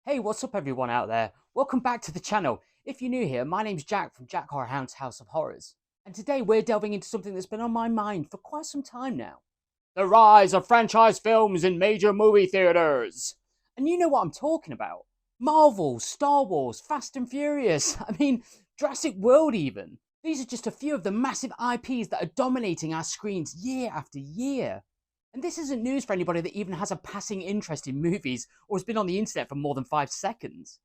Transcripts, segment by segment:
Hey, what's up everyone out there? Welcome back to the channel. If you're new here, my name's Jack from Jack Horrorhound's House of Horrors. And today we're delving into something that's been on my mind for quite some time now. The rise of franchise films in major movie theaters. And you know what I'm talking about. Marvel, Star Wars, Fast and Furious, Jurassic World even. These are just a few of the massive IPs that are dominating our screens year after year. And this isn't news for anybody that even has a passing interest in movies or has been on the internet for more than 5 seconds.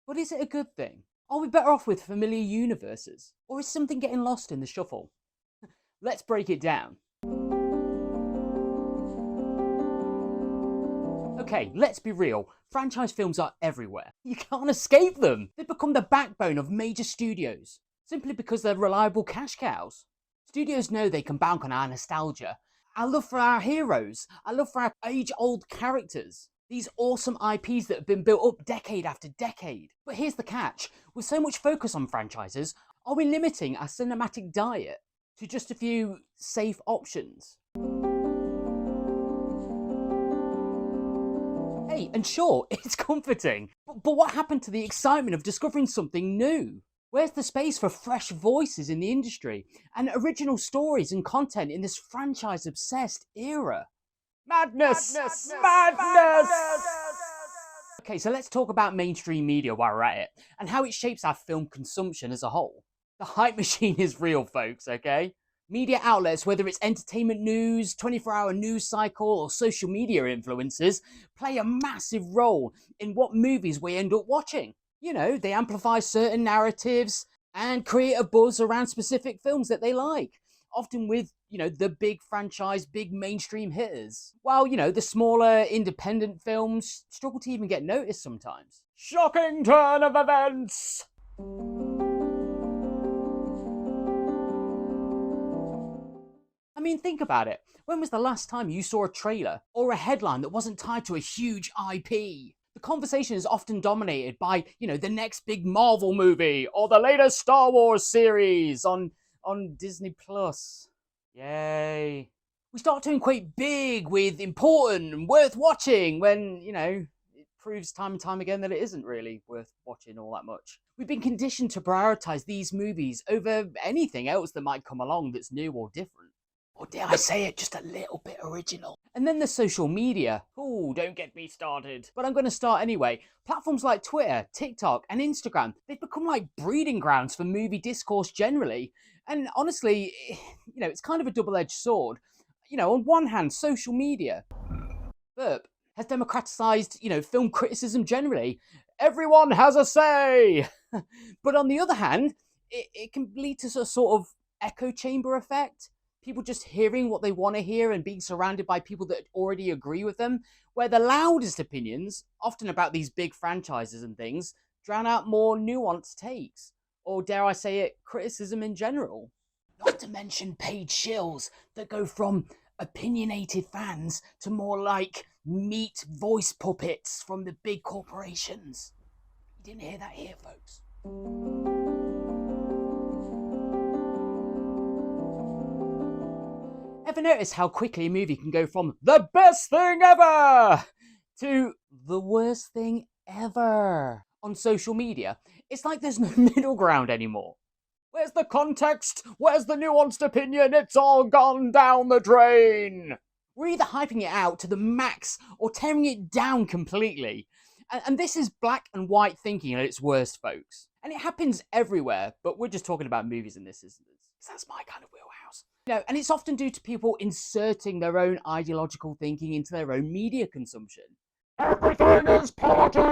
But is it a good thing? Are we better off with familiar universes? Or is something getting lost in the shuffle? Let's break it down. Okay, let's be real. Franchise films are everywhere. You can't escape them. They've become the backbone of major studios, simply because they're reliable cash cows. Studios know they can bank on our nostalgia, our love for our heroes, our love for our age-old characters. These awesome IPs that have been built up decade after decade. But here's the catch. With so much focus on franchises, are we limiting our cinematic diet to just a few safe options? Hey, and sure, it's comforting. But what happened to the excitement of discovering something new? Where's the space for fresh voices in the industry and original stories and content in this franchise-obsessed era? Madness! Madness! Okay, so let's talk about mainstream media while we're at it, and how it shapes our film consumption as a whole. The hype machine is real, folks, okay? Media outlets, whether it's entertainment news, 24-hour news cycle, or social media influencers, play a massive role in what movies we end up watching. You know, they amplify certain narratives and create a buzz around specific films that they like, often with, the big franchise, big mainstream hitters. While, the smaller independent films struggle to even get noticed sometimes. Shocking turn of events! Think about it. When was the last time you saw a trailer or a headline that wasn't tied to a huge IP? The conversation is often dominated by, the next big Marvel movie or the latest Star Wars series on Disney Plus. Yay. We start to equate big with important and worth watching when, it proves time and time again that it isn't really worth watching all that much. We've been conditioned to prioritize these movies over anything else that might come along that's new or different. Or dare I say it, just a little bit original. And then there's social media. Ooh, don't get me started. But I'm going to start anyway. Platforms like Twitter, TikTok, and Instagram, they've become like breeding grounds for movie discourse generally. And honestly, it's kind of a double-edged sword. On one hand, social media has democratized, film criticism generally. Everyone has a say. But on the other hand, it can lead to a sort of echo chamber effect. People just hearing what they want to hear and being surrounded by people that already agree with them, where the loudest opinions, often about these big franchises and things, drown out more nuanced takes, or dare I say it, criticism in general. Not to mention paid shills that go from opinionated fans to more like meat voice puppets from the big corporations. You didn't hear that here, folks. Ever notice how quickly a movie can go from the best thing ever to the worst thing ever on social media? It's like there's no middle ground anymore. Where's the context? Where's the nuanced opinion? It's all gone down the drain. We're either hyping it out to the max or tearing it down completely. And this is black and white thinking at its worst, folks. And it happens everywhere, but we're just talking about movies in this instance. Because that's my kind of wheelhouse. And it's often due to people inserting their own ideological thinking into their own media consumption. Everything is politics!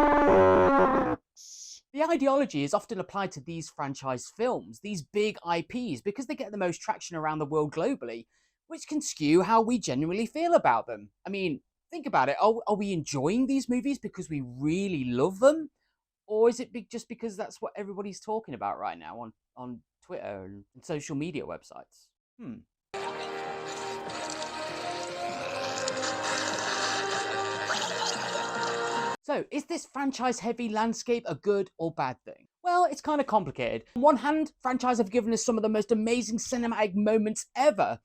The ideology is often applied to these franchise films, these big IPs, because they get the most traction around the world globally, which can skew how we genuinely feel about them. Think about it. Are we enjoying these movies because we really love them? Or is it just because that's what everybody's talking about right now on Twitter and social media websites? So, is this franchise-heavy landscape a good or bad thing? Well, it's kind of complicated. On one hand, franchises have given us some of the most amazing cinematic moments ever.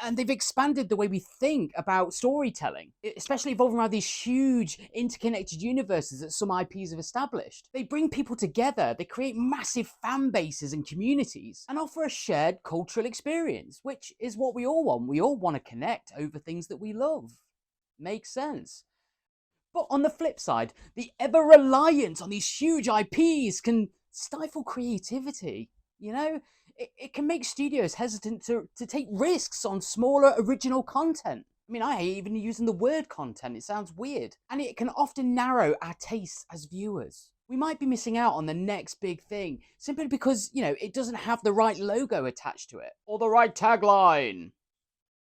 And they've expanded the way we think about storytelling, especially evolving around these huge interconnected universes that some IPs have established. They bring people together, they create massive fan bases and communities, and offer a shared cultural experience, which is what we all want. We all want to connect over things that we love. Makes sense. But on the flip side, the ever reliance on these huge IPs can stifle creativity. You know, it can make studios hesitant to take risks on smaller original content. I mean, I hate even using the word content, it sounds weird. And it can often narrow our tastes as viewers. We might be missing out on the next big thing simply because, it doesn't have the right logo attached to it or the right tagline.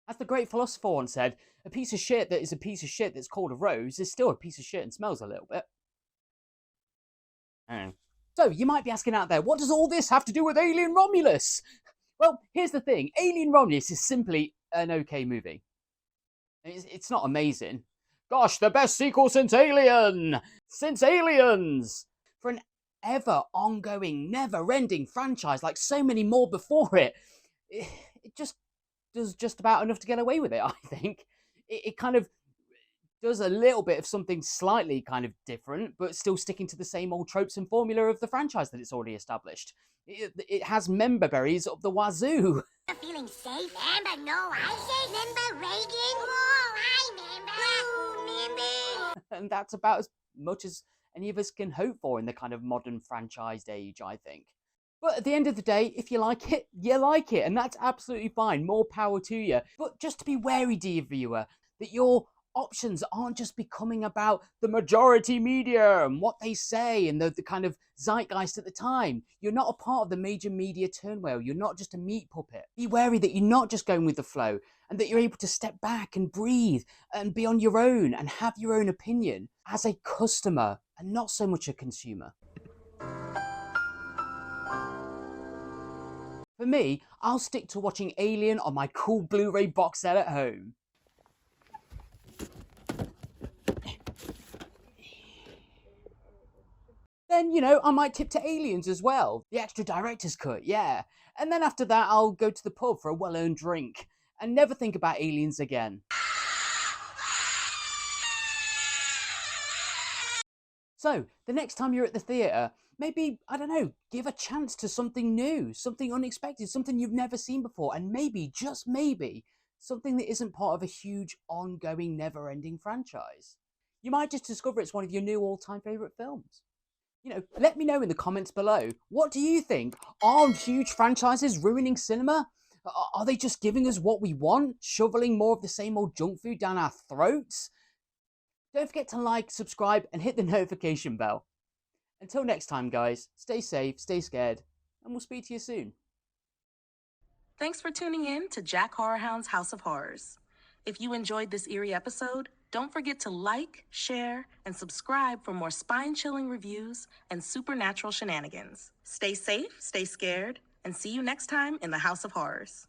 As the great philosopher once said, a piece of shit that is a piece of shit that's called a rose is still a piece of shit and smells a little bit. So, you might be asking out there, what does all this have to do with Alien Romulus? Well, here's the thing. Alien Romulus is simply an okay movie. It's not amazing. Gosh, the best sequel since Alien! Since Aliens! For an ever ongoing, never-ending franchise like so many more before it just does just about enough to get away with it, I think. It kind of does a little bit of something slightly kind of different, but still sticking to the same old tropes and formula of the franchise that it's already established. It has member berries up the wazoo. Feeling safe? Member, no, I say member Reagan. Oh, I member. And that's about as much as any of us can hope for in the kind of modern franchised age, I think. But at the end of the day, if you like it, you like it, and that's absolutely fine. More power to you. But just to be wary, dear viewer, that your options aren't just becoming about the majority media and what they say and the kind of zeitgeist at the time. You're not a part of the major media turmoil. You're not just a meat puppet. Be wary that you're not just going with the flow and that you're able to step back and breathe and be on your own and have your own opinion as a customer and not so much a consumer. For me, I'll stick to watching Alien on my cool Blu-ray box set at home. Then, I might tip to Aliens as well. The extra director's cut, yeah. And then after that, I'll go to the pub for a well-earned drink and never think about Aliens again. So, the next time you're at the theatre, maybe, I don't know, give a chance to something new, something unexpected, something you've never seen before, and maybe, just maybe, something that isn't part of a huge, ongoing, never-ending franchise. You might just discover it's one of your new all-time favourite films. Let me know in the comments below. What do you think? Are huge franchises ruining cinema? Are they just giving us what we want? Shoveling more of the same old junk food down our throats? Don't forget to like, subscribe, and hit the notification bell. Until next time, guys, stay safe, stay scared, and we'll speak to you soon. Thanks for tuning in to Jack Horrorhound's House of Horrors. If you enjoyed this eerie episode, don't forget to like, share, and subscribe for more spine-chilling reviews and supernatural shenanigans. Stay safe, stay scared, and see you next time in the House of Horrors.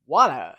What a